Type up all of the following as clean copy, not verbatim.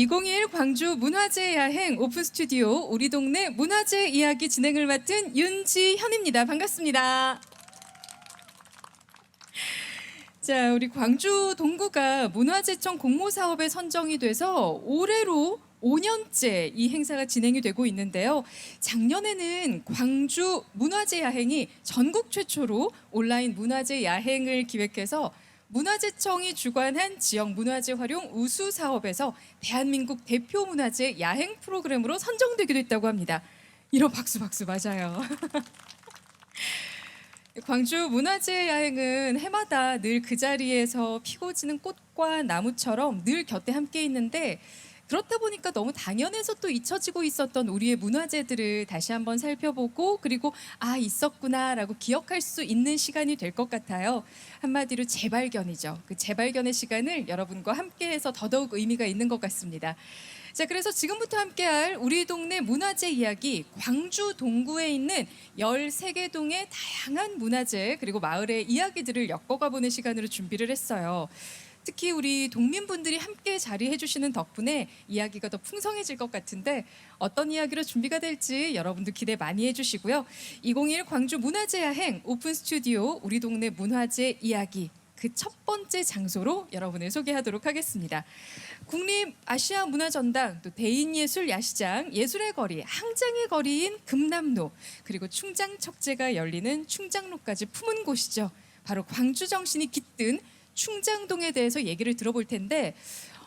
2021 광주 문화재 야행 오픈 스튜디오 우리 동네 문화재 이야기 진행을 맡은 윤지현입니다. 반갑습니다. 자, 우리 광주 동구가 문화재청 공모 사업에 선정이 돼서 올해로 5년째 이 행사가 진행이 되고 있는데요. 작년에는 광주 문화재 야행이 전국 최초로 온라인 문화재 야행을 기획해서 문화재청이 주관한 지역 문화재 활용 우수 사업에서 대한민국 대표 문화재 야행 프로그램으로 선정되기도 했다고 합니다. 이런 박수 맞아요. 광주 문화재 야행은 해마다 늘 그 자리에서 피고 지는 꽃과 나무처럼 늘 곁에 함께 있는데 그렇다 보니까 너무 당연해서 또 잊혀지고 있었던 우리의 문화재들을 다시 한번 살펴보고 그리고 있었구나라고 기억할 수 있는 시간이 될 것 같아요. 한마디로 재발견이죠. 그 재발견의 시간을 여러분과 함께해서 더더욱 의미가 있는 것 같습니다. 자, 그래서 지금부터 함께할 우리 동네 문화재 이야기, 광주 동구에 있는 13개 동의 다양한 문화재 그리고 마을의 이야기들을 엮어가보는 시간으로 준비를 했어요. 특히 우리 동민분들이 함께 자리해 주시는 덕분에 이야기가 더 풍성해질 것 같은데 어떤 이야기로 준비가 될지 여러분도 기대 많이 해주시고요. 2021 광주 문화재 야행 오픈 스튜디오 우리 동네 문화재 이야기 그 첫 번째 장소로 여러분을 소개하도록 하겠습니다. 국립아시아 문화전당, 또 대인예술 야시장, 예술의 거리, 항장의 거리인 금남로, 그리고 충장척제가 열리는 충장로까지 품은 곳이죠. 바로 광주 정신이 깃든 충장동에 대해서 얘기를 들어볼 텐데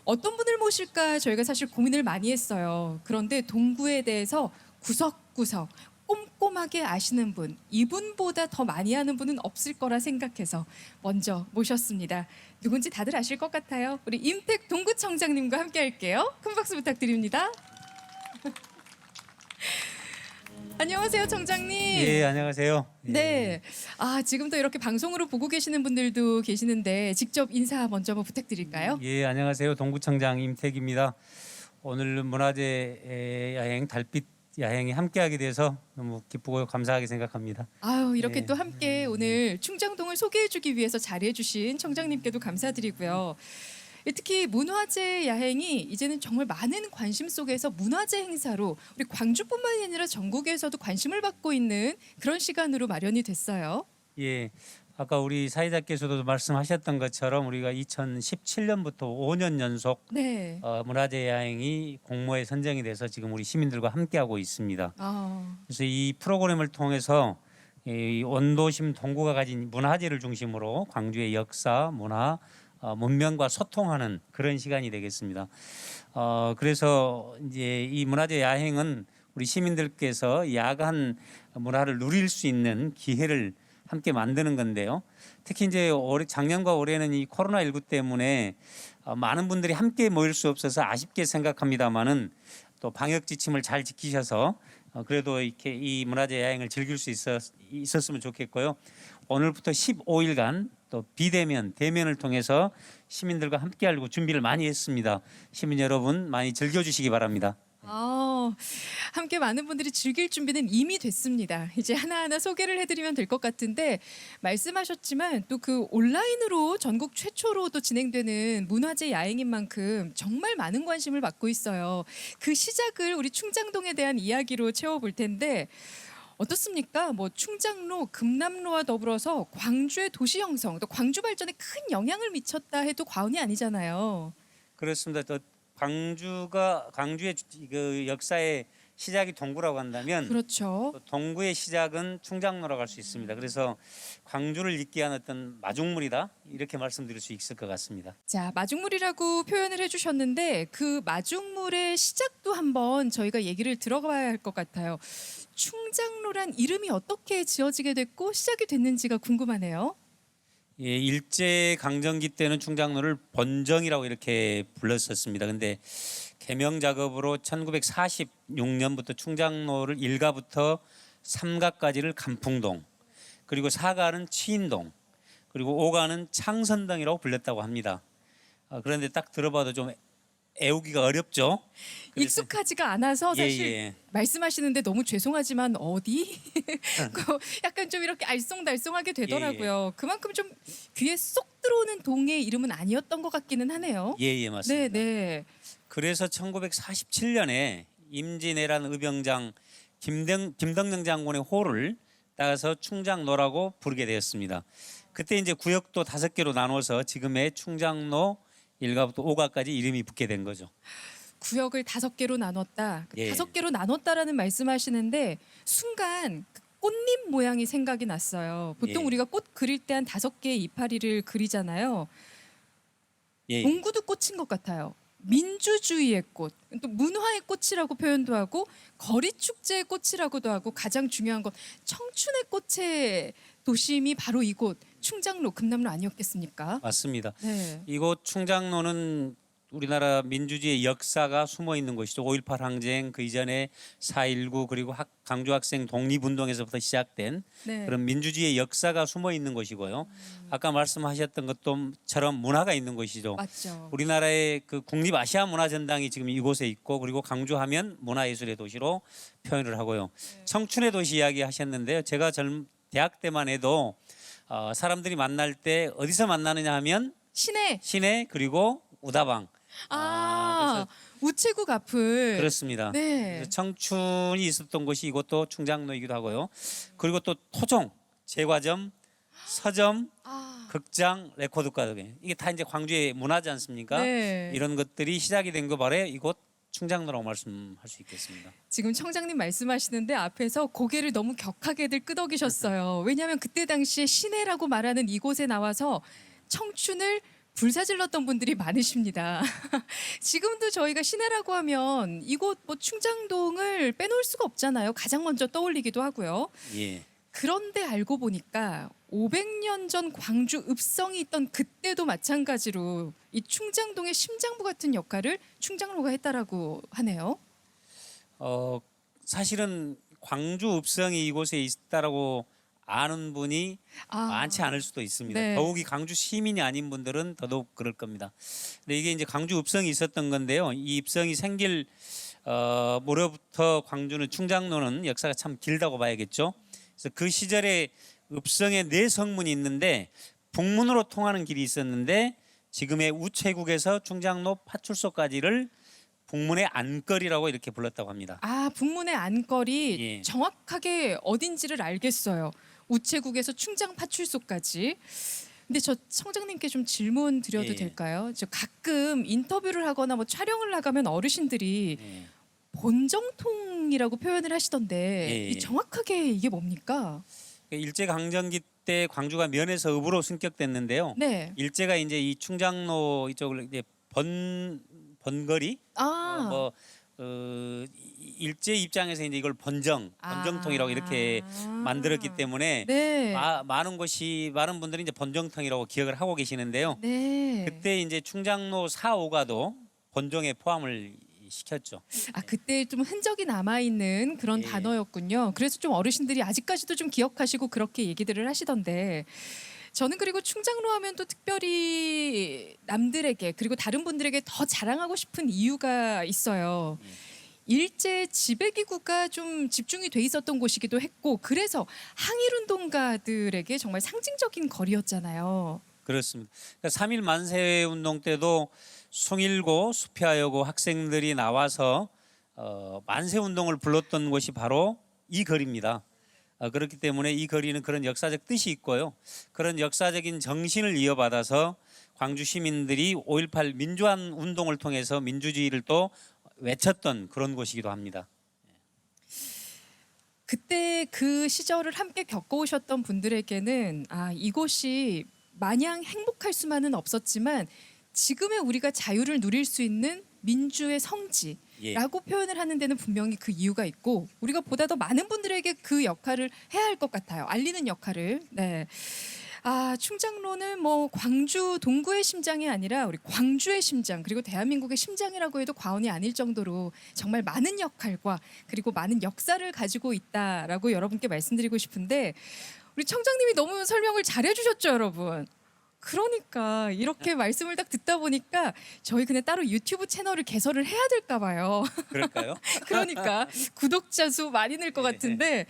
어떤 분을 모실까 저희가 사실 고민을 많이 했어요. 그런데 동구에 대해서 구석구석 꼼꼼하게 아시는 분, 이분보다 더 많이 아는 분은 없을 거라 생각해서 먼저 모셨습니다. 누군지 다들 아실 것 같아요. 우리 임택 동구청장님과 함께 할게요. 큰 박수 부탁드립니다. 안녕하세요, 청장님. 예, 안녕하세요. 네. 지금도 이렇게 방송으로 보고 계시는 분들도 계시는데 직접 인사 먼저 한번 부탁드릴까요? 예, 안녕하세요. 동구청장 임택입니다. 오늘 문화재 야행 달빛 야행에 함께하게 돼서 너무 기쁘고 감사하게 생각합니다. 이렇게 예. 또 함께 오늘 충장동을 소개해주기 위해서 자리해주신 청장님께도 감사드리고요. 특히 문화재 야행이 이제는 정말 많은 관심 속에서 문화재 행사로 우리 광주뿐만이 아니라 전국에서도 관심을 받고 있는 그런 시간으로 마련이 됐어요. 예, 아까 우리 사회자께서도 말씀하셨던 것처럼 우리가 2017년부터 5년 연속 네. 문화재 야행이 공모에 선정이 돼서 지금 우리 시민들과 함께하고 있습니다. 그래서 이 프로그램을 통해서 이 원도심 동구가 가진 문화재를 중심으로 광주의 역사, 문화, 문명과 소통하는 그런 시간이 되겠습니다. 그래서 이제 이 문화재 야행은 우리 시민들께서 야간 문화를 누릴 수 있는 기회를 함께 만드는 건데요. 특히 이제 작년과 올해는 이 코로나19 때문에 많은 분들이 함께 모일 수 없어서 아쉽게 생각합니다만은 또 방역 지침을 잘 지키셔서 그래도 이렇게 이 문화재 야행을 즐길 수 있었으면 좋겠고요. 오늘부터 15일간 또 비대면, 대면을 통해서 시민들과 함께하려고 준비를 많이 했습니다. 시민 여러분 많이 즐겨주시기 바랍니다. 함께 많은 분들이 즐길 준비는 이미 됐습니다. 이제 하나하나 소개를 해드리면 될 것 같은데 말씀하셨지만 또 그 온라인으로 전국 최초로 또 진행되는 문화재 야행인 만큼 정말 많은 관심을 받고 있어요. 그 시작을 우리 충장동에 대한 이야기로 채워볼 텐데 어떻습니까? 충장로, 금남로와 더불어서 광주의 도시 형성, 또 광주 발전에 큰 영향을 미쳤다 해도 과언이 아니잖아요. 그렇습니다. 또 광주의 그 역사의 시작이 동구라고 한다면 그렇죠. 또 동구의 시작은 충장로라고 할 수 있습니다. 그래서 광주를 잇게 한 어떤 마중물이다 이렇게 말씀드릴 수 있을 것 같습니다. 자, 마중물이라고 표현을 해주셨는데 그 마중물의 시작도 한번 저희가 얘기를 들어봐야 할 것 같아요. 충장로란 이름이 어떻게 지어지게 됐고 시작이 됐는지가 궁금하네요. 예, 일제 강점기 때는 충장로를 본정이라고 이렇게 불렀었습니다. 근데 개명 작업으로 1946년부터 충장로를 1가부터 3가까지를 간풍동, 그리고 4가는 치인동, 그리고 5가는 창선동이라고 불렸다고 합니다. 그런데 딱 들어봐도 좀 애우기가 어렵죠. 익숙하지가 않아서 사실 예. 말씀하시는데 너무 죄송하지만 어디? 약간 좀 이렇게 알쏭달쏭하게 되더라고요. 그만큼 좀 귀에 쏙 들어오는 동의 이름은 아니었던 것 같기는 하네요. 예, 맞습니다. 네. 그래서 1947년에 임진왜란 의병장 김덕령 장군의 호를 따라서 충장로라고 부르게 되었습니다. 그때 이제 구역도 5개로 나눠서 지금의 충장로 1가부터 5가까지 이름이 붙게 된 거죠. 구역을 5개로 나눴다. 예. 5개로 나눴다라는 말씀하시는데 순간 그 꽃잎 모양이 생각이 났어요. 보통 예. 우리가 꽃 그릴 때 한 5개의 이파리를 그리잖아요. 예. 동구도 꽃인 것 같아요. 민주주의의 꽃, 또 문화의 꽃이라고 표현도 하고 거리 축제의 꽃이라고도 하고 가장 중요한 건 청춘의 꽃의 도심이 바로 이곳 충장로 금남로 아니었겠습니까? 맞습니다. 네. 이곳 충장로는 우리나라 민주주의의 역사가 숨어 있는 곳이죠. 5.18 항쟁 그 이전에 4.19 그리고 광주 학생 독립운동에서부터 시작된 네. 그런 민주주의의 역사가 숨어 있는 곳이고요. 아까 말씀하셨던 것처럼 문화가 있는 곳이죠. 맞죠. 우리나라의 그 국립 아시아 문화 전당이 지금 이곳에 있고 그리고 강주하면 문화예술의 도시로 표현을 하고요. 청춘의 도시 이야기 하셨는데요. 제가 대학 때만 해도 사람들이 만날 때 어디서 만나느냐 하면 시내 그리고 우다방. 우체국 앞을 그렇습니다. 네. 그래서 청춘이 있었던 곳이 이것도 충장로이기도 하고요. 그리고 또 토종, 제과점, 서점, 극장, 레코드가 이게 다 이제 광주의 문화지 않습니까? 네. 이런 것들이 시작이 된 거 바로 이곳 충장로라고 말씀할 수 있겠습니다. 지금 청장님 말씀하시는데 앞에서 고개를 너무 격하게들 끄덕이셨어요. 왜냐하면 그때 당시에 시내라고 말하는 이곳에 나와서 청춘을 불사질렀던 분들이 많으십니다. 지금도 저희가 시내라고 하면 이곳 뭐 충장동을 빼놓을 수가 없잖아요. 가장 먼저 떠올리기도 하고요. 예. 그런데 알고 보니까 500년 전 광주 읍성이 있던 그때도 마찬가지로 이 충장동의 심장부 같은 역할을 충장로가 했다라고 하네요. 사실은 광주 읍성이 이곳에 있다라고 아는 분이 많지 않을 수도 있습니다. 네. 더욱이 광주 시민이 아닌 분들은 더더욱 그럴 겁니다. 근데 이게 이제 광주 읍성이 있었던 건데요. 이 읍성이 생길 무렵부터 광주는 충장로는 역사가 참 길다고 봐야겠죠. 그래서 그 시절에 읍성에 4성문이 있는데 북문으로 통하는 길이 있었는데 지금의 우체국에서 충장로 파출소까지를 북문의 안거리라고 이렇게 불렀다고 합니다. 북문의 안거리 예. 정확하게 어딘지를 알겠어요. 우체국에서 충장 파출소까지. 근데 저 청장님께 좀 질문 드려도 예. 될까요? 저 가끔 인터뷰를 하거나 뭐 촬영을 나가면 어르신들이 예. 본정통이라고 표현을 하시던데 예. 이 정확하게 이게 뭡니까? 일제 강점기 때 광주가 면에서 읍으로 승격됐는데요. 네. 일제가 이제 이 충장로 이쪽을 이제 번거리 일제 입장에서 이제 이걸 번정통이라고 이렇게 만들었기 때문에 네. 많은 분들이 이제 번정통이라고 기억을 하고 계시는데요. 네. 그때 이제 충장로 4, 5가도 번정에 포함을 시켰죠. 그때 좀 흔적이 남아 있는 그런 예. 단어였군요. 그래서 좀 어르신들이 아직까지도 좀 기억하시고 그렇게 얘기들을 하시던데 저는 그리고 충장로 하면 또 특별히 남들에게 그리고 다른 분들에게 더 자랑하고 싶은 이유가 있어요. 일제 지배기구가 좀 집중이 돼 있었던 곳이기도 했고 그래서 항일운동가들에게 정말 상징적인 거리였잖아요. 그렇습니다. 그러니까 3.1 만세 운동 때도 숭일고 수표하여고 학생들이 나와서 만세 운동을 불렀던 곳이 바로 이 거리입니다. 그렇기 때문에 이 거리는 그런 역사적 뜻이 있고요. 그런 역사적인 정신을 이어받아서 광주 시민들이 5.18 민주화 운동을 통해서 민주주의를 또 외쳤던 그런 곳이기도 합니다. 그때 그 시절을 함께 겪어오셨던 분들에게는 이곳이 마냥 행복할 수만은 없었지만 지금의 우리가 자유를 누릴 수 있는 민주의 성지라고 표현을 하는 데는 분명히 그 이유가 있고 우리가 보다 더 많은 분들에게 그 역할을 해야 할 것 같아요. 알리는 역할을. 네. 충장로는 뭐 광주 동구의 심장이 아니라 우리 광주의 심장 그리고 대한민국의 심장이라고 해도 과언이 아닐 정도로 정말 많은 역할과 그리고 많은 역사를 가지고 있다라고 여러분께 말씀드리고 싶은데 우리 청장님이 너무 설명을 잘해주셨죠, 여러분. 그러니까 이렇게 말씀을 딱 듣다 보니까 저희 그냥 따로 유튜브 채널을 개설을 해야 될까 봐요. 그럴까요? 그러니까 구독자 수 많이 늘 것 같은데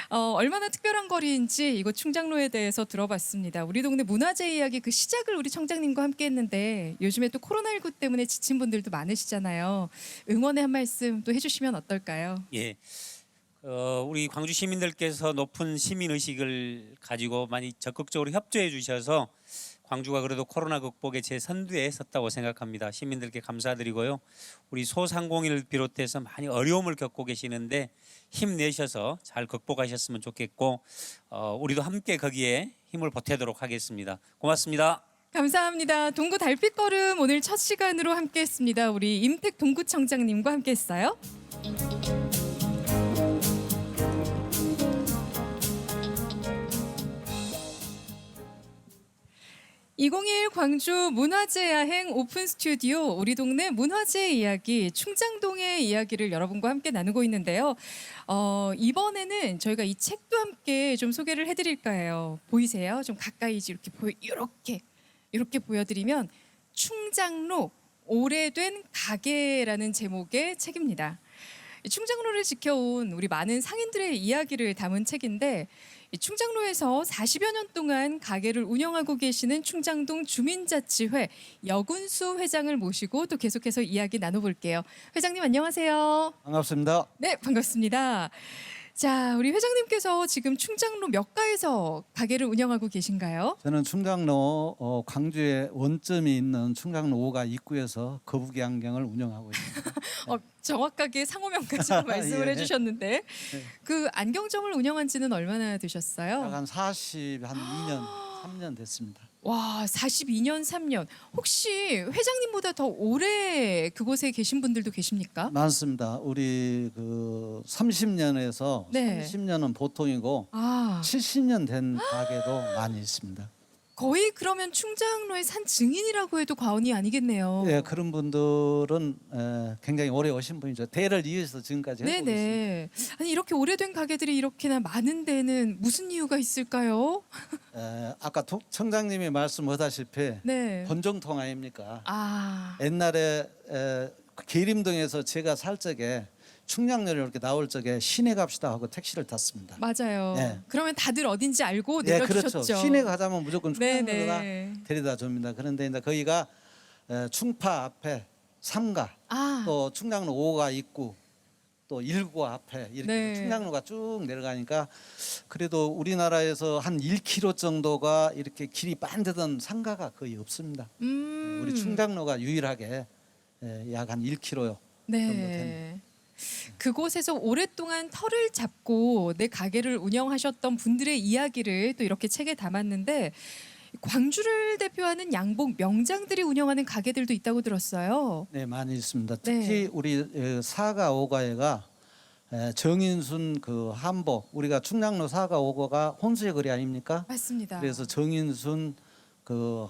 얼마나 특별한 거리인지 이곳 충장로에 대해서 들어봤습니다. 우리 동네 문화재 이야기 그 시작을 우리 청장님과 함께 했는데 요즘에 또 코로나19 때문에 지친 분들도 많으시잖아요. 응원의 한 말씀 또 해주시면 어떨까요? 예. 우리 광주 시민들께서 높은 시민 의식을 가지고 많이 적극적으로 협조해 주셔서 광주가 그래도 코로나 극복의 제 선두에 섰다고 생각합니다. 시민들께 감사드리고요. 우리 소상공인을 비롯해서 많이 어려움을 겪고 계시는데 힘내셔서 잘 극복하셨으면 좋겠고 우리도 함께 거기에 힘을 보태도록 하겠습니다. 고맙습니다. 감사합니다. 동구 달빛걸음 오늘 첫 시간으로 함께했습니다. 우리 임택 동구청장님과 함께했어요. 2021 광주 문화재 야행 오픈 스튜디오 우리 동네 문화재 이야기 충장동의 이야기를 여러분과 함께 나누고 있는데요. 이번에는 저희가 이 책도 함께 좀 소개를 해드릴까 해요. 보이세요? 좀 가까이 이렇게 보여드리면 충장로 오래된 가게라는 제목의 책입니다. 충장로를 지켜온 우리 많은 상인들의 이야기를 담은 책인데 이 충장로에서 40여 년 동안 가게를 운영하고 계시는 충장동 주민자치회 여군수 회장을 모시고 또 계속해서 이야기 나눠볼게요. 회장님 안녕하세요. 반갑습니다. 네, 반갑습니다. 자, 우리 회장님께서 지금 충장로 몇 가에서 가게를 운영하고 계신가요? 저는 충장로 광주에 원점이 있는 충장로 5가 입구에서 거북이 안경을 운영하고 있습니다. 정확하게 상호명까지 말씀을 예. 해주셨는데 그 안경점을 운영한 지는 얼마나 되셨어요? 약 한 2년, 3년 됐습니다. 와, 42년, 3년. 혹시 회장님보다 더 오래 그곳에 계신 분들도 계십니까? 많습니다. 우리 그 30년에서 네. 30년은 보통이고 아, 70년 된 가게도 많이 있습니다. 거의 그러면 충장로의 산 증인이라고 해도 과언이 아니겠네요. 예, 그런 분들은 굉장히 오래 오신 분이죠. 대를 이어서 지금까지 해오고 있습니다. 네네. 아니 이렇게 오래된 가게들이 이렇게나 많은 데는 무슨 이유가 있을까요? 아까 청장님이 말씀하다시피 네. 본정통 아닙니까? 아, 옛날에 계림동에서 제가 살 적에 충량로를 이렇게 나올 적에 시내 갑시다 하고 택시를 탔습니다. 맞아요. 네. 그러면 다들 어딘지 알고 네, 내려주셨죠. 그렇죠. 시내 가자면 무조건 충량로가 네네. 데려다 줍니다. 그런데 이제 거기가 충파 앞에 3가 아, 또 충량로 5가 있고 또 1구 앞에 이렇게 네. 충량로가 쭉 내려가니까 그래도 우리나라에서 한 1km 정도가 이렇게 길이 반듯한 상가가 거의 없습니다. 우리 충장로가 유일하게 약 한 1km 네. 그곳에서 오랫동안 터를 잡고 내 가게를 운영하셨던 분들의 이야기를 또 이렇게 책에 담았는데 광주를 대표하는 양복 명장들이 운영하는 가게들도 있다고 들었어요. 네, 많이 있습니다. 네. 특히 우리 4가 5가에가 정인순 그 한복 우리가 충량로 4가 5가가 혼수의 거리 아닙니까? 맞습니다. 그래서 정인순 그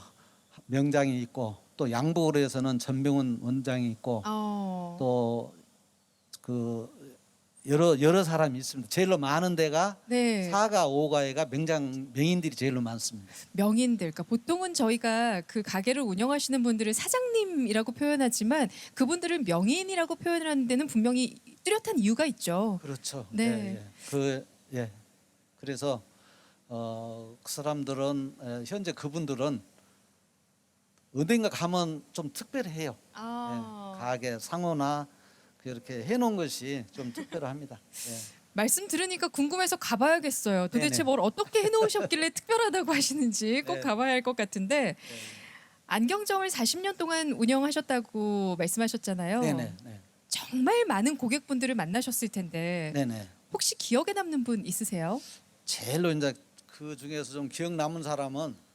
명장이 있고 또 양복으로 해서는 전병훈 원장이 있고 또 그 여러 사람이 있습니다. 제일로 많은 데가 네. 4가 5가에가 명인들이 제일로 많습니다. 명인들, 그러니까 보통은 저희가 그 가게를 운영하시는 분들을 사장님이라고 표현하지만 그분들을 명인이라고 표현하는 데는 분명히 뚜렷한 이유가 있죠. 그렇죠. 네. 그래서 그 사람들은 현재 그분들은 어딘가 가면 좀 특별해요. 가게 상호나 이렇게 해놓은 것이 좀 특별합니다. 예. 말씀 들으니까 궁금해서 가봐야겠어요. 도대체 네네. 뭘 어떻게 해놓으셨길래 특별하다고 하시는지 꼭 네. 가봐야 할 것 같은데 안경점을 40년 동안 운영하셨다고 말씀하셨잖아요. 네네. 네. 정말 많은 고객분들을 만나셨을 텐데 네네. 혹시 기억에 남는 분 있으세요? 제일로 이제 그 중에서 좀 기억 남은 사람은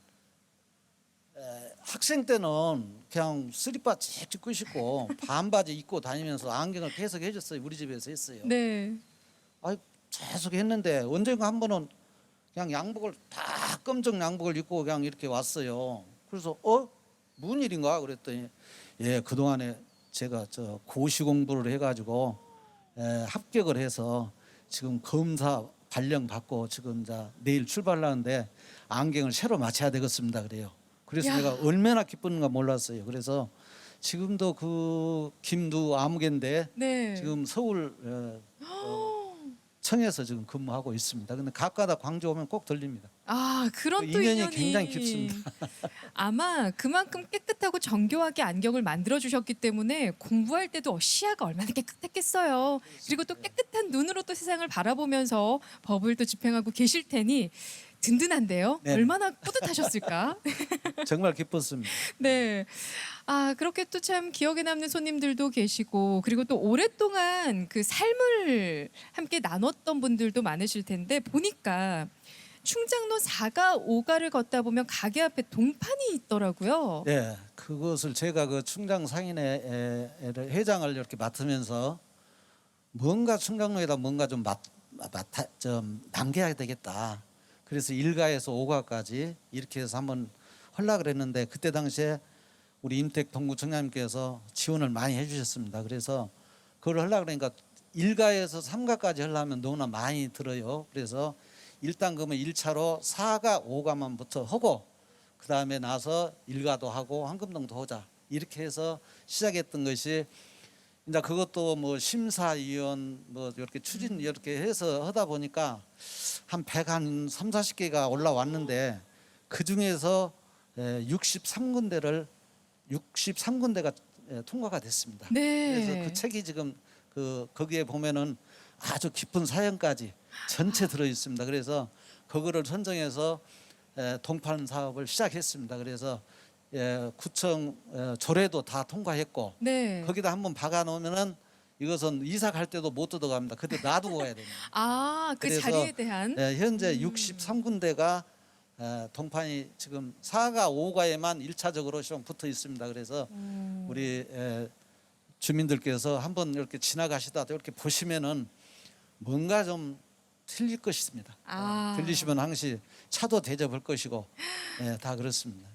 학생 때는 그냥 쓰리빠 칙 찍고 싶고 반바지 입고 다니면서 안경을 계속 해줬어요. 우리 집에서 했어요. 네. 계속 했는데 언젠가 한 번은 그냥 양복을 다 검정 양복을 입고 그냥 이렇게 왔어요. 그래서 무슨 일인가 그랬더니 그동안에 제가 저 고시 공부를 해가지고 합격을 해서 지금 검사 발령 받고 지금 이제 내일 출발하는데 안경을 새로 맞춰야 되겠습니다. 그래요. 그래서 야. 내가 얼마나 기쁜가 몰랐어요. 그래서 지금도 그 김두 아무개인데 네. 지금 서울 청에서 지금 근무하고 있습니다. 근데 가까다 광주 오면 꼭 들립니다. 아, 그런 그 또 인연이 인연이 굉장히 깊습니다. 아마 그만큼 깨끗하고 정교하게 안경을 만들어 주셨기 때문에 공부할 때도 시야가 얼마나 깨끗했겠어요. 그리고 또 깨끗한 눈으로 또 세상을 바라보면서 법을 또 집행하고 계실 테니 든든한데요. 네. 얼마나 뿌듯하셨을까? 정말 기뻤습니다. 네. 아, 그렇게 또 참 기억에 남는 손님들도 계시고, 그리고 또 오랫동안 그 삶을 함께 나눴던 분들도 많으실 텐데, 보니까 충장로 4가 5가를 걷다 보면 가게 앞에 동판이 있더라고요. 네, 그것을 제가 그 충장 상인회 회장을 이렇게 맡으면서 뭔가 충장로에다 뭔가 좀 남겨야 되겠다. 그래서 1가에서 5가까지 이렇게 해서 한번 하려고 했는데 그때 당시에 우리 임택 동구청장님께서 지원을 많이 해주셨습니다. 그래서 그걸 하려고 그러니까 1가에서 3가까지 하려면 너무나 많이 들어요. 그래서 일단 그러면 1차로 4가 5가만부터 하고 그 다음에 나서 1가도 하고 황금동도 하자 이렇게 해서 시작했던 것이 이제 그것도 뭐 심사위원 뭐 이렇게 추진 이렇게 해서 하다 보니까 한 130-40개가 올라왔는데 그 중에서 63군데가 통과가 됐습니다. 네. 그래서 그 책이 지금 거기에 보면은 아주 깊은 사연까지 전체 들어 있습니다. 그래서 그거를 선정해서 동판 사업을 시작했습니다. 그래서 구청 조례도 다 통과했고 네. 거기다 한번 박아 놓으면은 이것은 이사 갈 때도 못 뜯어갑니다. 그때 놔두고 가야 됩니다. 아, 그 그래서, 자리에 대한 현재 63군데가 동판이 지금 4가 5가에만 1차적으로 시험 붙어 있습니다. 그래서 우리 주민들께서 한번 이렇게 지나가시다 이렇게 보시면은 뭔가 좀 틀릴 것입니다. 아. 들리시면 항시 차도 대접할 것이고 다 그렇습니다.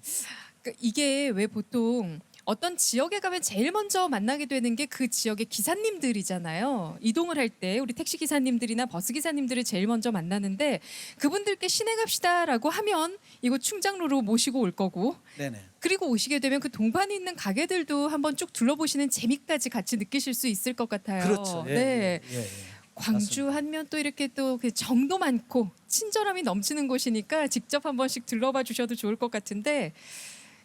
그러니까 이게 왜 보통 어떤 지역에 가면 제일 먼저 만나게 되는 게 그 지역의 기사님들이잖아요. 이동을 할 때 우리 택시 기사님들이나 버스 기사님들을 제일 먼저 만나는데 그분들께 시내 갑시다라고 하면 이곳 충장로로 모시고 올 거고 네네. 그리고 오시게 되면 그 동판이 있는 가게들도 한번 쭉 둘러보시는 재미까지 같이 느끼실 수 있을 것 같아요. 그렇죠. 네. 예. 광주 맞습니다. 하면 또 이렇게 또 그 정도 많고 친절함이 넘치는 곳이니까 직접 한 번씩 들러봐 주셔도 좋을 것 같은데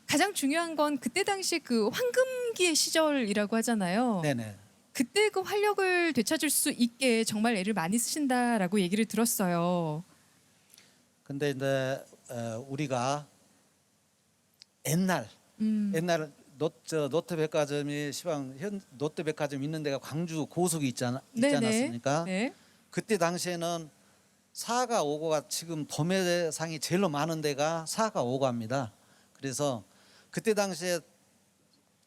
가장 중요한 건 그때 당시 그 황금기의 시절이라고 하잖아요. 네네. 그때 그 활력을 되찾을 수 있게 정말 애를 많이 쓰신다라고 얘기를 들었어요. 근데 이제 우리가 옛날 롯데백화점이 시방 현 롯데백화점 있는 데가 광주 고속이 있지 않았습니까? 네. 그때 당시에는 4가 5가가 지금 도매상이 제일로 많은 데가 4가 5가입니다. 그래서 그때 당시에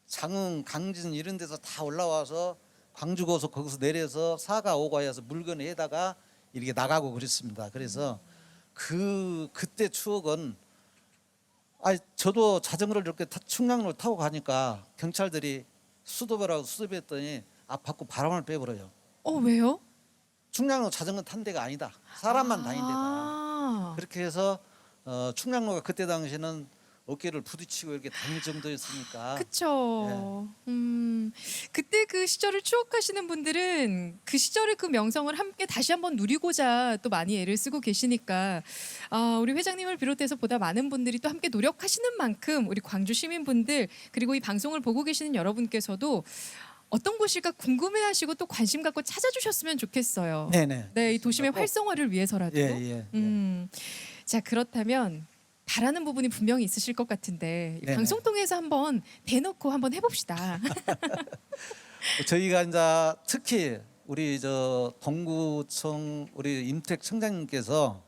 장흥, 강진 이런 데서 다 올라와서 광주 고속 거기서 내려서 4가 5가에서 물건을 해다가 이렇게 나가고 그랬습니다. 그래서 그때 추억은 저도 자전거를 이렇게 충량로를 타고 가니까 경찰들이 수도배라고 수도배했더니 앞 밖으로 바람을 빼버려요. 왜요? 충량로 자전거 탄 데가 아니다. 사람만 다닌 데다. 아. 그렇게 해서 충량로가 그때 당시에는 어깨를 부딪히고 이렇게 다닐 정도였으니까. 그쵸. 그때 그 시절을 추억하시는 분들은 그 시절의 그 명성을 함께 다시 한번 누리고자 또 많이 애를 쓰고 계시니까 우리 회장님을 비롯해서 보다 많은 분들이 또 함께 노력하시는 만큼 우리 광주 시민분들 그리고 이 방송을 보고 계시는 여러분께서도 어떤 곳일까 궁금해하시고 또 관심 갖고 찾아주셨으면 좋겠어요. 네네. 네, 이 도심의 활성화를 위해서라도. 예. 자, 그렇다면 바라는 부분이 분명히 있으실 것 같은데 이 네네. 방송 통해서 한번 대놓고 한번 해봅시다. 저희가 이제 특히 우리 동구청 우리 임택 청장님께서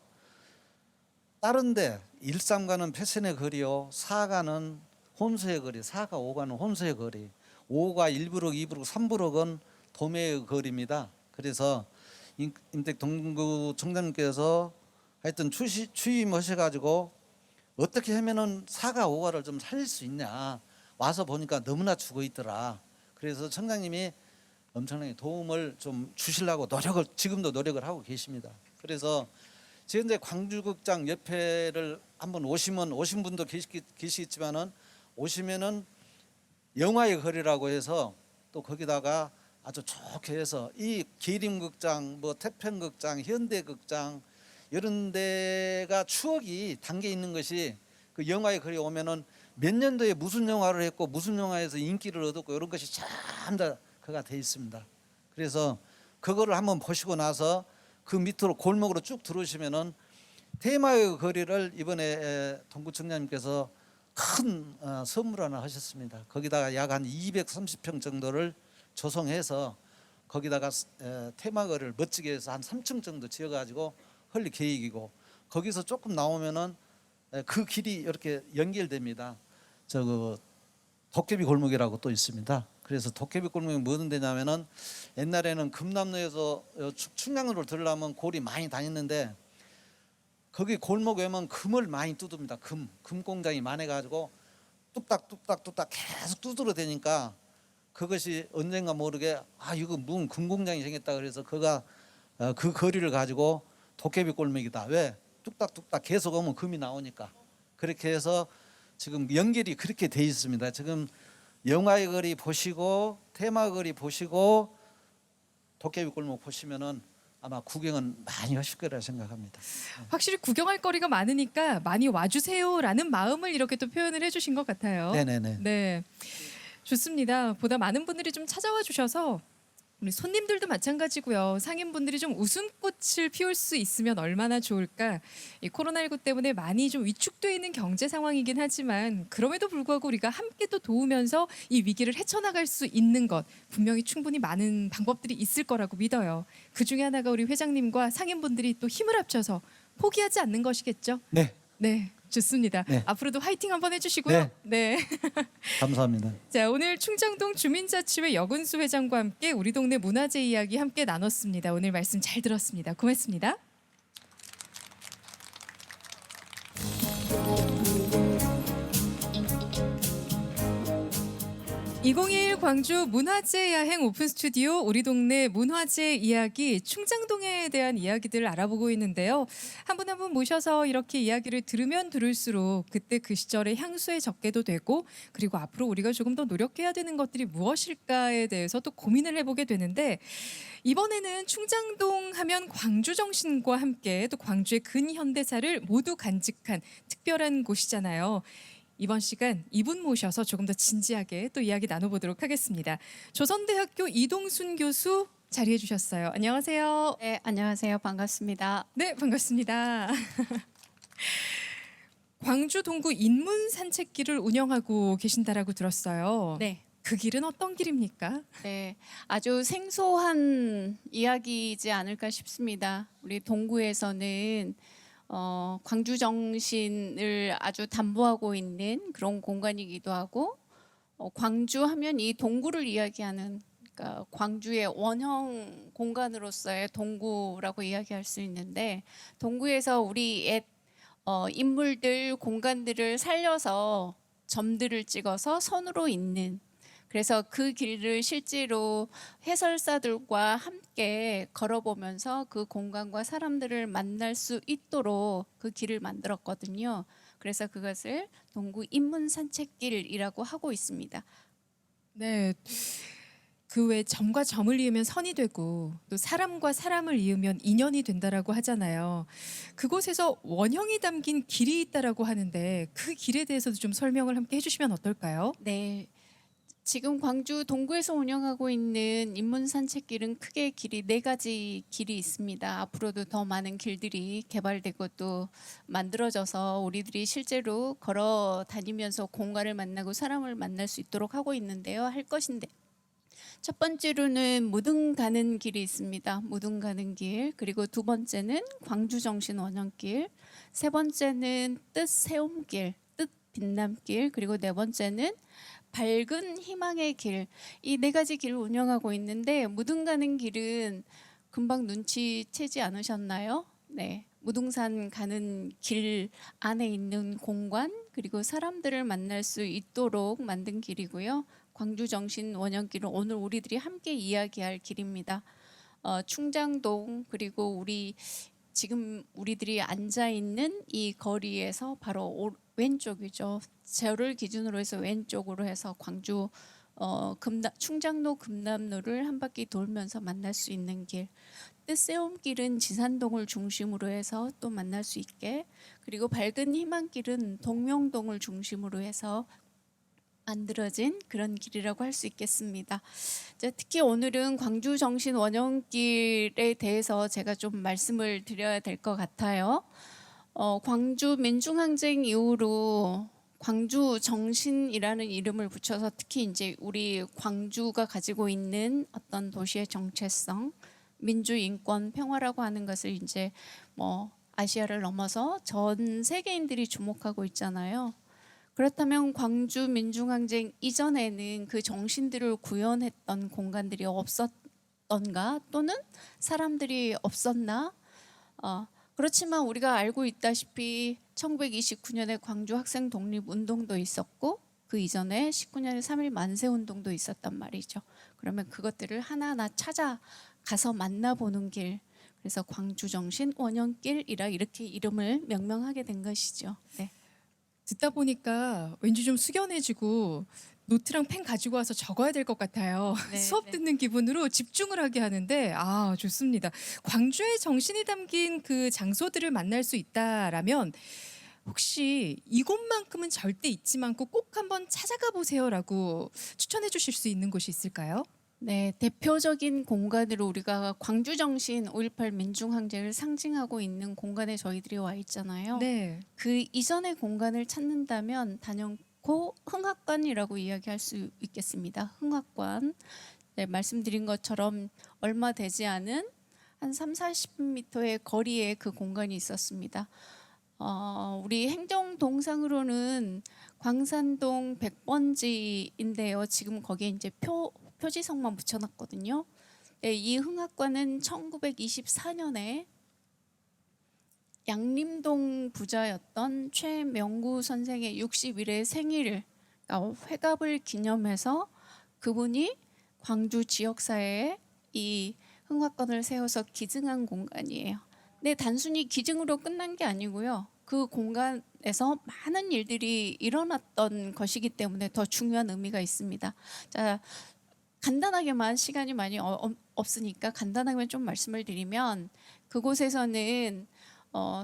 다른데 1~3가는 패션의 거리요, 4가는 혼수의 거리, 4가 5가는 혼수의 거리, 5가 1브룩, 2브룩, 3브룩은 도매의 거리입니다. 그래서 임택 동구청장님께서 하여튼 취임하셔가지고 어떻게 하면은 4가 5가를 좀 살릴 수 있냐 와서 보니까 너무나 죽어 있더라. 그래서 청장님이 엄청나게 도움을 좀 주시려고 지금도 노력을 하고 계십니다. 그래서 지금 이제 광주극장 옆에를 한번 오시면 오신 분도 계시겠지만은 오시면은 영화의 거리라고 해서 또 거기다가 아주 좋게 해서 이 기림극장, 뭐 태평극장, 현대극장 이런 데가 추억이 담겨 있는 것이 그 영화의 거리 오면은 몇 년도에 무슨 영화를 했고 무슨 영화에서 인기를 얻었고 이런 것이 전부 그가 돼 있습니다. 그래서 그거를 한번 보시고 나서 그 밑으로 골목으로 쭉 들어오시면은 테마의 거리를 이번에 동구청장님께서 큰 선물 하나 하셨습니다. 거기다가 약 한 230평 정도를 조성해서 거기다가 테마거리를 멋지게 해서 한 3층 정도 지어가지고 헐리 계획이고 거기서 조금 나오면은 그 길이 이렇게 연결됩니다. 그 도깨비 골목이라고 또 있습니다. 그래서 도깨비 골목이 무슨 데냐면은 옛날에는 금남로에서 충량로를 들으려면 골이 많이 다녔는데 거기 골목에 오면 금을 많이 뜯습니다. 금 공장이 많아가지고 뚝딱뚝딱 계속 두드려 대니까 그것이 언젠가 모르게 이거 무슨 금 공장이 생겼다 그래서 그가 그 거리를 가지고 도깨비 골목이다. 왜? 뚝딱뚝딱 계속 오면 금이 나오니까. 그렇게 해서 지금 연결이 그렇게 돼 있습니다. 지금 영화의 거리 보시고 테마 거리 보시고 도깨비 골목 보시면은 아마 구경은 많이 하실 거라 생각합니다. 확실히 구경할 거리가 많으니까 많이 와주세요라는 마음을 이렇게 또 표현을 해주신 것 같아요. 네네네. 네, 좋습니다. 보다 많은 분들이 좀 찾아와 주셔서 우리 손님들도 마찬가지고요. 상인분들이 좀 웃음꽃을 피울 수 있으면 얼마나 좋을까. 이 코로나19 때문에 많이 좀 위축돼 있는 경제 상황이긴 하지만 그럼에도 불구하고 우리가 함께 또 도우면서 이 위기를 헤쳐나갈 수 있는 것 분명히 충분히 많은 방법들이 있을 거라고 믿어요. 그 중에 하나가 우리 회장님과 상인분들이 또 힘을 합쳐서 포기하지 않는 것이겠죠. 네, 네, 좋습니다. 네. 앞으로도 화이팅 한번 해주시고요. 네. 감사합니다. 자, 오늘 충장동 주민자치회 여근수 회장과 함께 우리 동네 문화재 이야기 함께 나눴습니다. 오늘 말씀 잘 들었습니다. 고맙습니다. 2021 광주 문화재 야행 오픈 스튜디오 우리 동네 문화재 이야기 충장동에 대한 이야기들을 알아보고 있는데요. 한 분 한 분 모셔서 이렇게 이야기를 들으면 들을수록 그때 그 시절의 향수에 적게도 되고 그리고 앞으로 우리가 조금 더 노력해야 되는 것들이 무엇일까에 대해서 또 고민을 해보게 되는데 이번에는 충장동 하면 광주 정신과 함께 또 광주의 근현대사를 모두 간직한 특별한 곳이잖아요. 이번 시간 이분 모셔서 조금 더 진지하게 또 이야기 나눠보도록 하겠습니다. 조선대학교 이동순 교수 자리해 주셨어요. 안녕하세요. 네, 안녕하세요. 반갑습니다. 네, 반갑습니다. 광주 동구 인문 산책길을 운영하고 계신다라고 들었어요. 네. 그 길은 어떤 길입니까? 네, 아주 생소한 이야기이지 않을까 싶습니다. 우리 동구에서는 광주 정신을 아주 담보하고 있는 그런 공간이기도 하고 광주 하면 이 동구를 이야기하는 그러니까 광주의 원형 공간으로서의 동구라고 이야기할 수 있는데 동구에서 우리 옛 인물들 공간들을 살려서 점들을 찍어서 선으로 잇는 그래서 그 길을 실제로 해설사들과 함께 걸어보면서 그 공간과 사람들을 만날 수 있도록 그 길을 만들었거든요. 그래서 그것을 동구 인문 산책길이라고 하고 있습니다. 네. 그 외 점과 점을 이으면 선이 되고 또 사람과 사람을 이으면 인연이 된다라고 하잖아요. 그곳에서 원형이 담긴 길이 있다라고 하는데 그 길에 대해서도 좀 설명을 함께 해주시면 어떨까요? 네. 지금 광주 동구에서 운영하고 있는 인문 산책길은 크게 길이 4가지 길이 있습니다. 앞으로도 더 많은 길들이 개발되고 또 만들어져서 우리들이 실제로 걸어 다니면서 공간을 만나고 사람을 만날 수 있도록 하고 있는데요. 할 것인데 첫 번째로는 무등 가는 길이 있습니다. 무등 가는 길. 그리고 두 번째는 광주 정신 원형길. 세 번째는 뜻 세움길, 뜻 빛남길. 그리고 네 번째는 밝은 희망의 길. 이 4가지 길을 운영하고 있는데 무등 가는 길은 금방 눈치채지 않으셨나요? 네. 무등산 가는 길 안에 있는 공간 그리고 사람들을 만날 수 있도록 만든 길이고요. 광주 정신 원형길은 오늘 우리들이 함께 이야기할 길입니다. 충장동 그리고 우리 지금 우리들이 앉아 있는 이 거리에서 바로 왼쪽이죠. 저를 기준으로 해서 왼쪽으로 해서 광주 충장로 금남로를 한 바퀴 돌면서 만날 수 있는 길. 뜻새움길은 지산동을 중심으로 해서 또 만날 수 있게, 그리고 밝은 희망길은 동명동을 중심으로 해서 만들어진 그런 길이라고 할 수 있겠습니다. 특히 오늘은 광주 정신 원형길에 대해서 제가 좀 말씀을 드려야 될 것 같아요. 광주 민중항쟁 이후로 광주 정신이라는 이름을 붙여서 특히 이제 우리 광주가 가지고 있는 어떤 도시의 정체성, 민주, 인권, 평화라고 하는 것을 이제 뭐 아시아를 넘어서 전 세계인들이 주목하고 있잖아요. 그렇다면 광주 민중항쟁 이전에는 그 정신들을 구현했던 공간들이 없었던가, 또는 사람들이 없었나? 그렇지만 우리가 알고 있다시피 1929년에 광주 학생 독립 운동도 있었고, 그 이전에 19년에 3.1 만세 운동도 있었단 말이죠. 그러면 그것들을 하나하나 찾아가서 만나보는 길, 그래서 광주 정신 원형길이라 이렇게 이름을 명명하게 된 것이죠. 네. 듣다 보니까 왠지 좀 숙연해지고 노트랑 펜 가지고 와서 적어야 될 것 같아요. 네, 수업 네. 듣는 기분으로 집중을 하게 하는데 좋습니다. 광주의 정신이 담긴 그 장소들을 만날 수 있다라면 혹시 이곳만큼은 절대 잊지 않고 꼭 한번 찾아가 보세요라고 추천해 주실 수 있는 곳이 있을까요? 네, 대표적인 공간으로 우리가 광주 정신 5.18 민중항쟁을 상징하고 있는 공간에 저희들이 와 있잖아요. 네. 그 이전의 공간을 찾는다면 단연코 흥학관이라고 이야기할 수 있겠습니다. 흥학관. 네, 말씀드린 것처럼 얼마 되지 않은 한 30-40m의 거리에 그 공간이 있었습니다. 우리 행정동상으로는 광산동 100번지인데요. 지금 거기에 이제 표지석만 붙여놨거든요. 네, 이 흥학관은 1924년에 양림동 부자였던 최명구 선생의 61회 생일을, 그러니까 회갑을 기념해서 그분이 광주 지역사회에 이 흥학관을 세워서 기증한 공간이에요. 근데 단순히 기증으로 끝난 게 아니고요. 그 공간에서 많은 일들이 일어났던 것이기 때문에 더 중요한 의미가 있습니다. 자, 간단하게만, 시간이 많이 없으니까 간단하게만 좀 말씀을 드리면, 그곳에서는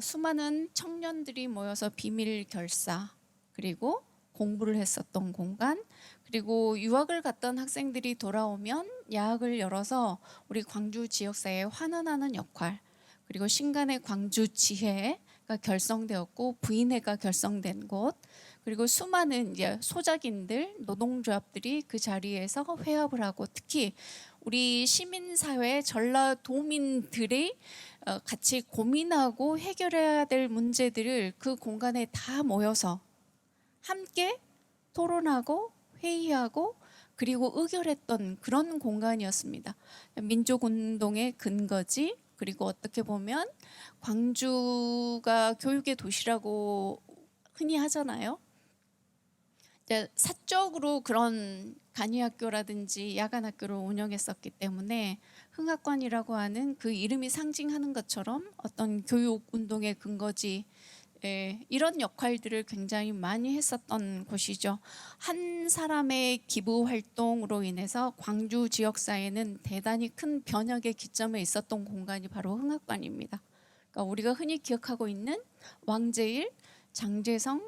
수많은 청년들이 모여서 비밀 결사, 그리고 공부를 했었던 공간, 그리고 유학을 갔던 학생들이 돌아오면 야학을 열어서 우리 광주 지역사회에 환원하는 역할, 그리고 신간의 광주 지회가 결성되었고 부인회가 결성된 곳, 그리고 수많은 이제 소작인들, 노동조합들이 그 자리에서 회합을 하고, 특히 우리 시민사회 전라도민들이 같이 고민하고 해결해야 될 문제들을 그 공간에 다 모여서 함께 토론하고 회의하고 그리고 의결했던 그런 공간이었습니다. 민족운동의 근거지, 그리고 어떻게 보면 광주가 교육의 도시라고 흔히 하잖아요. 사적으로 그런 간이학교라든지 야간학교를 운영했었기 때문에 흥학관이라고 하는 그 이름이 상징하는 것처럼 어떤 교육운동의 근거지, 이런 역할들을 굉장히 많이 했었던 곳이죠. 한 사람의 기부 활동으로 인해서 광주 지역사회는 대단히 큰 변혁의 기점에 있었던 공간이 바로 흥학관입니다. 그러니까 우리가 흔히 기억하고 있는 왕제일, 장제성,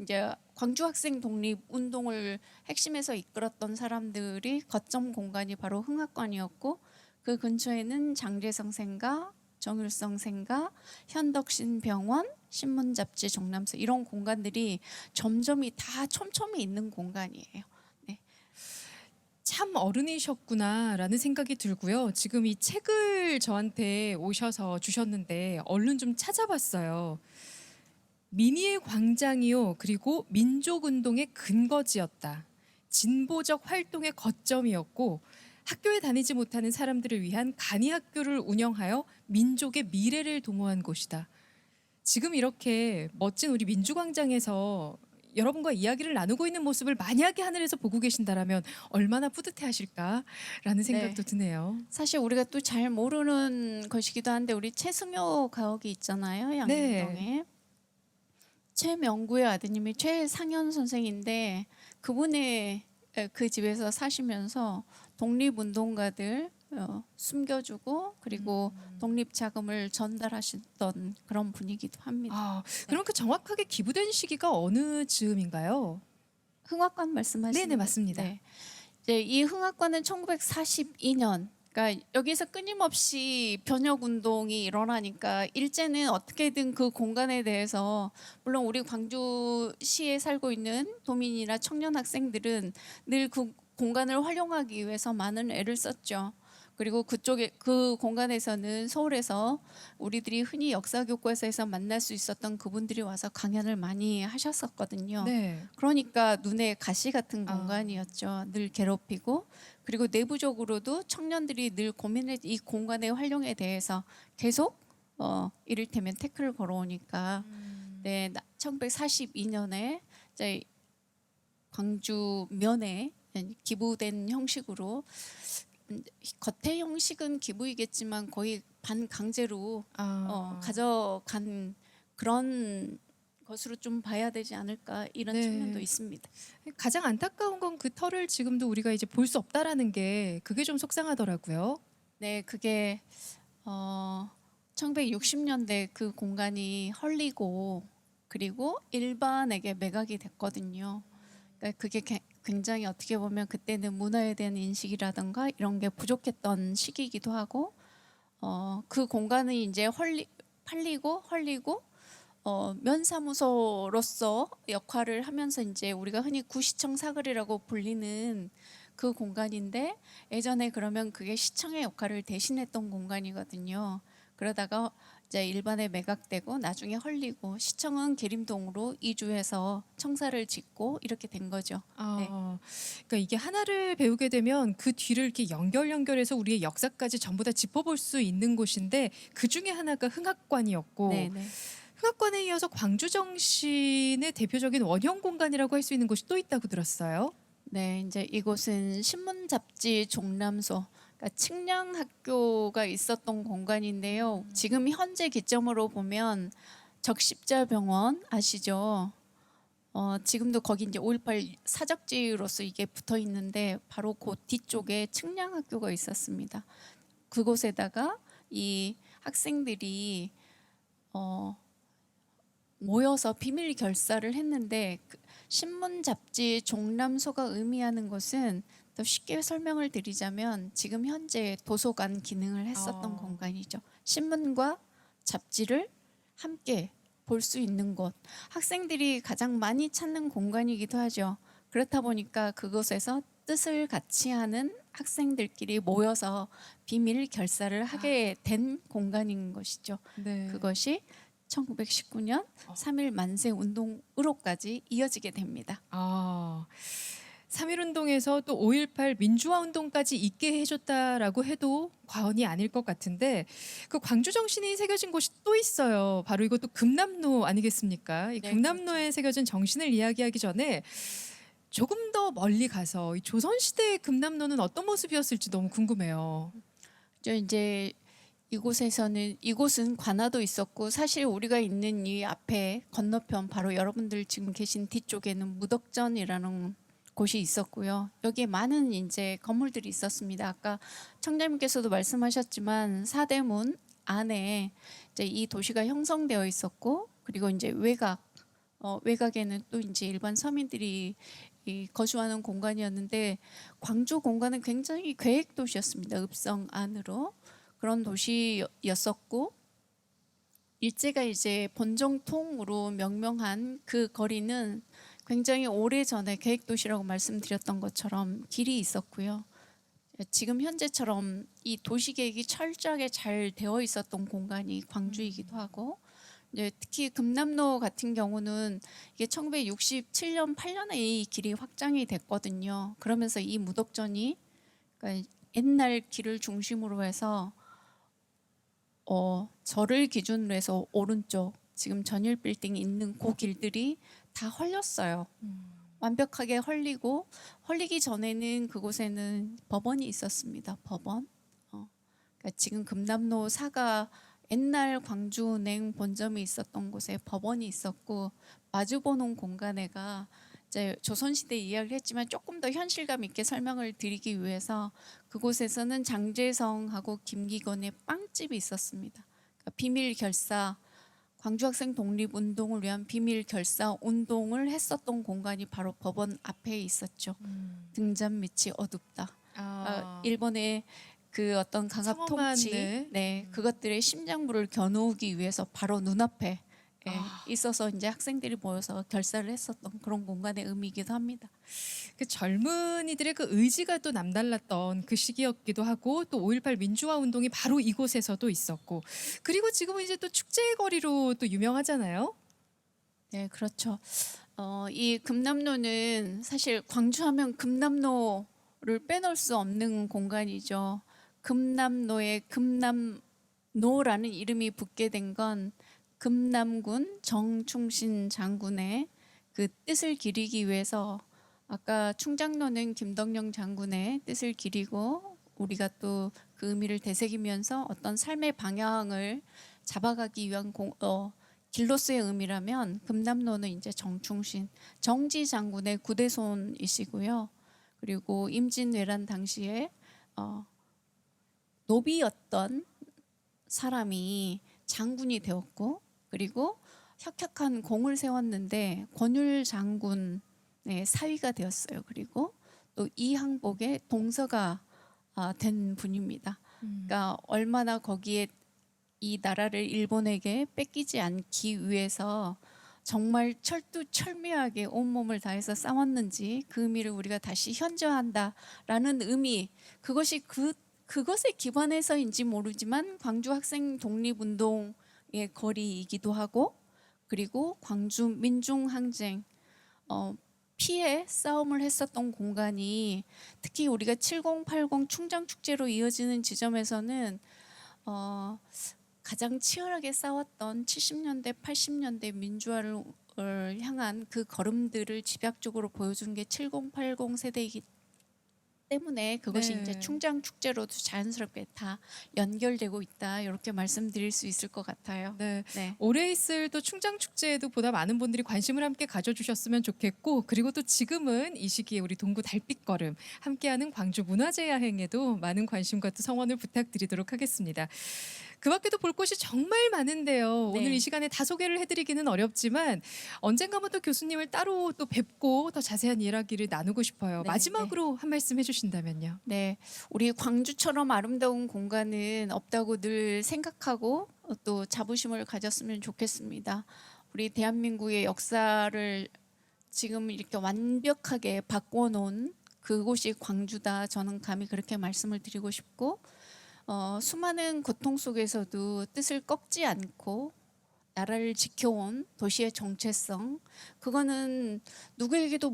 이제 광주 학생 독립 운동을 핵심에서 이끌었던 사람들이 거점 공간이 바로 흥학관이었고, 그 근처에는 장제성 생가, 정일성 생가, 현덕신 병원, 신문 잡지 정남서, 이런 공간들이 점점이 다 촘촘히 있는 공간이에요. 네. 참 어른이셨구나라는 생각이 들고요. 지금 이 책을 저한테 오셔서 주셨는데 얼른 좀 찾아봤어요. 민의의 광장이요, 그리고 민족운동의 근거지였다. 진보적 활동의 거점이었고, 학교에 다니지 못하는 사람들을 위한 간이학교를 운영하여 민족의 미래를 도모한 곳이다. 지금 이렇게 멋진 우리 민주광장에서 여러분과 이야기를 나누고 있는 모습을 만약에 하늘에서 보고 계신다라면 얼마나 뿌듯해하실까라는 생각도 드네요. 사실 우리가 또 잘 모르는 것이기도 한데 우리 최승효 가옥이 있잖아요. 양림동에. 최명구의 아드님이 최상현 선생인데 그분의 그 집에서 사시면서 독립운동가들 숨겨주고 그리고 독립자금을 전달하셨던 그런 분이기도 합니다. 아, 그럼 그 정확하게 기부된 시기가 어느 즈음인가요? 흥학관 말씀하시는 네네, 맞습니다. 네. 이제 이 흥학관은 1942년 그러니까 여기서 끊임없이 변혁 운동이 일어나니까 일제는 어떻게든 그 공간에 대해서 물론 우리 광주시에 살고 있는 도민이나 청년 학생들은 늘 그 공간을 활용하기 위해서 많은 애를 썼죠. 그리고 그쪽에 그 공간에서는 서울에서 우리들이 흔히 역사교과서에서 만날 수 있었던 그분들이 와서 강연을 많이 하셨었거든요. 네. 그러니까 눈에 가시 같은 공간이었죠. 늘 괴롭히고 그리고 내부적으로도 청년들이 늘 고민을 이 공간의 활용에 대해서 계속 이를테면 태클을 걸어오니까 네 1942년에 이제 광주 면에 기부된 형식으로 겉의 형식은 기부이겠지만 거의 반강제로 가져간 그런 것으로 좀 봐야 되지 않을까 이런 네. 측면도 있습니다. 가장 안타까운 건 그 터를 지금도 우리가 이제 볼 수 없다라는 게 그게 좀 속상하더라고요. 네, 그게 1960년대 그 공간이 헐리고 그리고 일반에게 매각이 됐거든요. 그러니까 그게 굉장히 어떻게 보면 그때는 문화에 대한 인식이라든가 이런 게 부족했던 시기이기도 하고 그 공간은 이제 팔리고 헐리고 면사무소로서 역할을 하면서 이제 우리가 흔히 구시청 사거리라고 불리는 그 공간인데 예전에 그러면 그게 시청의 역할을 대신했던 공간이거든요. 그러다가 이제 일반에 매각되고 나중에 헐리고 시청은 계림동으로 이주해서 청사를 짓고 이렇게 된 거죠. 네. 그러니까 이게 하나를 배우게 되면 그 뒤를 이렇게 연결해서 우리의 역사까지 전부 다 짚어볼 수 있는 곳인데 그 중에 하나가 흥학관이었고 네, 네. 흥학관에 이어서 광주정신의 대표적인 원형 공간이라고 할 수 있는 곳이 또 있다고 들었어요. 네, 이제 이곳은 신문 잡지 종람소, 그러니까 측량학교가 있었던 공간인데요. 지금 현재 기점으로 보면 적십자병원 아시죠? 지금도 거기 이제 5.18 사적지로서 이게 붙어 있는데 바로 그 뒤쪽에 측량학교가 있었습니다. 그곳에다가 이 학생들이 모여서 비밀 결사를 했는데 신문 잡지 종람소가 의미하는 것은 더 쉽게 설명을 드리자면 지금 현재 도서관 기능을 했었던 공간이죠. 신문과 잡지를 함께 볼 수 있는 곳. 학생들이 가장 많이 찾는 공간이기도 하죠. 그렇다 보니까 그곳에서 뜻을 같이 하는 학생들끼리 모여서 비밀 결사를 하게 된 공간인 것이죠. 네. 그것이 1919년 3.1 만세 운동으로까지 이어지게 됩니다. 3.1 운동에서 또 5.18 민주화 운동까지 있게 해줬다라고 해도 과언이 아닐 것 같은데 그 광주 정신이 새겨진 곳이 또 있어요. 바로 이것도 금남로 아니겠습니까? 이 네, 금남로에 새겨진 정신을 이야기하기 전에 조금 더 멀리 가서 이 조선시대의 금남로는 어떤 모습이었을지 너무 궁금해요. 이제 이곳은 관아도 있었고 사실 우리가 있는 이 앞에 건너편 바로 여러분들 지금 계신 뒤쪽에는 무덕전이라는 곳이 있었고요. 여기에 많은 이제 건물들이 있었습니다. 아까 청자님께서도 말씀하셨지만 사대문 안에 이제 이 도시가 형성되어 있었고 그리고 이제 외곽에는 또 이제 일반 서민들이 거주하는 공간이었는데 광주 공간은 굉장히 계획 도시였습니다. 읍성 안으로 그런 도시였었고 일제가 이제 본정통으로 명명한 그 거리는 굉장히 오래전에 계획도시라고 말씀드렸던 것처럼 길이 있었고요. 지금 현재처럼 이 도시계획이 철저하게 잘 되어 있었던 공간이 광주이기도 하고 이제 특히 금남로 같은 경우는 이게 1967년 8년에 이 길이 확장이 됐거든요. 그러면서 이 무덕전이 그러니까 옛날 길을 중심으로 해서 절을 기준으로 해서 오른쪽 지금 전율 빌딩이 있는 그 길들이 다 헐렸어요. 완벽하게 헐리기 전에는 그곳에는 법원이 있었습니다. 법원. 그러니까 지금 금남로 사가 옛날 광주은행 본점이 있었던 곳에 법원이 있었고 마주보는 공간에가 이제 조선시대 이야기를 했지만 조금 더 현실감 있게 설명을 드리기 위해서 그곳에서는 장제성하고 김기건의 빵집이 있었습니다. 그러니까 비밀 결사 광주 학생 독립운동을 위한 비밀 결사 운동을 했었던 공간이 바로 법원 앞에 있었죠. 등잔 밑이 어둡다. 일본의 그 어떤 강압 청엄한, 통치, 그것들의 심장부를 겨누기 위해서 바로 눈앞에 있어서 이제 학생들이 모여서 결사를 했었던 그런 공간의 의미이기도 합니다. 그 젊은이들의 그 의지가 또 남달랐던 그 시기였기도 하고 또 5.18 민주화 운동이 바로 이곳에서도 있었고 그리고 지금은 이제 또 축제의 거리로 또 유명하잖아요. 네, 그렇죠. 이 금남로는 사실 광주하면 금남로를 빼놓을 수 없는 공간이죠. 금남로에 금남로라는 이름이 붙게 된 건 금남군 정충신 장군의 그 뜻을 기리기 위해서 아까 충장로는 김덕령 장군의 뜻을 기리고 우리가 또 그 의미를 되새기면서 어떤 삶의 방향을 잡아가기 위한 길로서의 의미라면 금남로는 이제 정충신 정지 장군의 구대손이시고요. 그리고 임진왜란 당시에 노비였던 사람이 장군이 되었고 그리고 혁혁한 공을 세웠는데 권율 장군의 사위가 되었어요. 그리고 또 이항복의 동서가 된 분입니다. 그러니까 얼마나 거기에 이 나라를 일본에게 뺏기지 않기 위해서 정말 철두철미하게 온몸을 다해서 싸웠는지 그 의미를 우리가 다시 현저한다라는 의미 그것이 그것에 기반해서인지 모르지만 광주 학생 독립운동의 거리이기도 하고 그리고 광주 민중항쟁 피해 싸움을 했었던 공간이 특히 우리가 7080 충장축제로 이어지는 지점에서는 가장 치열하게 싸웠던 70년대 80년대 민주화를 향한 그 걸음들을 집약적으로 보여준 게 7080 세대이기 때문에 그것이 네. 이제 충장 축제로도 자연스럽게 다 연결되고 있다 이렇게 말씀드릴 수 있을 것 같아요. 네. 네. 올해 있을 또 충장 축제에도 보다 많은 분들이 관심을 함께 가져주셨으면 좋겠고 그리고 또 지금은 이 시기에 우리 동구 달빛걸음 함께하는 광주 문화재 야행에도 많은 관심과 또 성원을 부탁드리도록 하겠습니다. 그 밖에도 볼 곳이 정말 많은데요. 네. 오늘 이 시간에 다 소개를 해드리기는 어렵지만 언젠가 한번 또 교수님을 따로 또 뵙고 더 자세한 이야기를 나누고 싶어요. 네, 마지막으로 한 말씀 해주신다면요. 네, 우리 광주처럼 아름다운 공간은 없다고 늘 생각하고 또 자부심을 가졌으면 좋겠습니다. 우리 대한민국의 역사를 지금 이렇게 완벽하게 바꿔놓은 그곳이 광주다. 저는 감히 그렇게 말씀을 드리고 싶고 수많은 고통 속에서도 뜻을 꺾지 않고 나라를 지켜온 도시의 정체성 그거는 누구에게나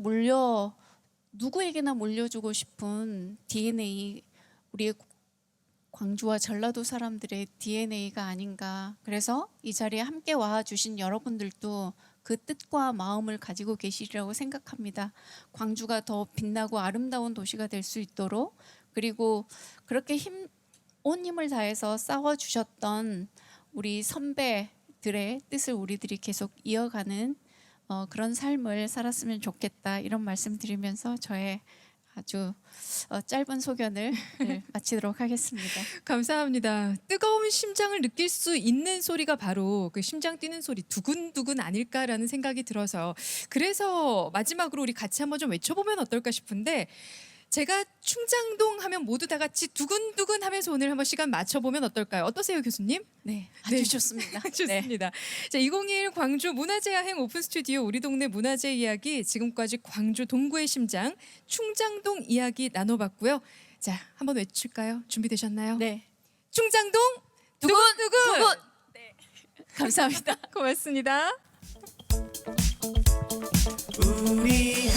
물려주고 싶은 DNA 우리의 광주와 전라도 사람들의 DNA가 아닌가. 그래서 이 자리에 함께 와주신 여러분들도 그 뜻과 마음을 가지고 계시리라고 생각합니다. 광주가 더 빛나고 아름다운 도시가 될 수 있도록 그리고 그렇게 온 힘을 다해서 싸워주셨던 우리 선배들의 뜻을 우리들이 계속 이어가는 그런 삶을 살았으면 좋겠다 이런 말씀 드리면서 저의 아주 짧은 소견을 마치도록 하겠습니다. 감사합니다. 뜨거운 심장을 느낄 수 있는 소리가 바로 그 심장 뛰는 소리 두근두근 아닐까라는 생각이 들어서 그래서 마지막으로 우리 같이 한번 좀 외쳐보면 어떨까 싶은데 제가 충장동 하면 모두 다 같이 두근두근 하면서 오늘 한번 시간 맞춰보면 어떨까요? 어떠세요, 교수님? 네, 아주 네. 좋습니다. 좋습니다. 자, 2021 광주 문화재 야행 오픈 스튜디오 우리 동네 문화재 이야기 지금까지 광주 동구의 심장 충장동 이야기 나눠봤고요. 자, 한번 외칠까요? 준비되셨나요? 네, 충장동 두근두근. 감사합니다. 고맙습니다. 우리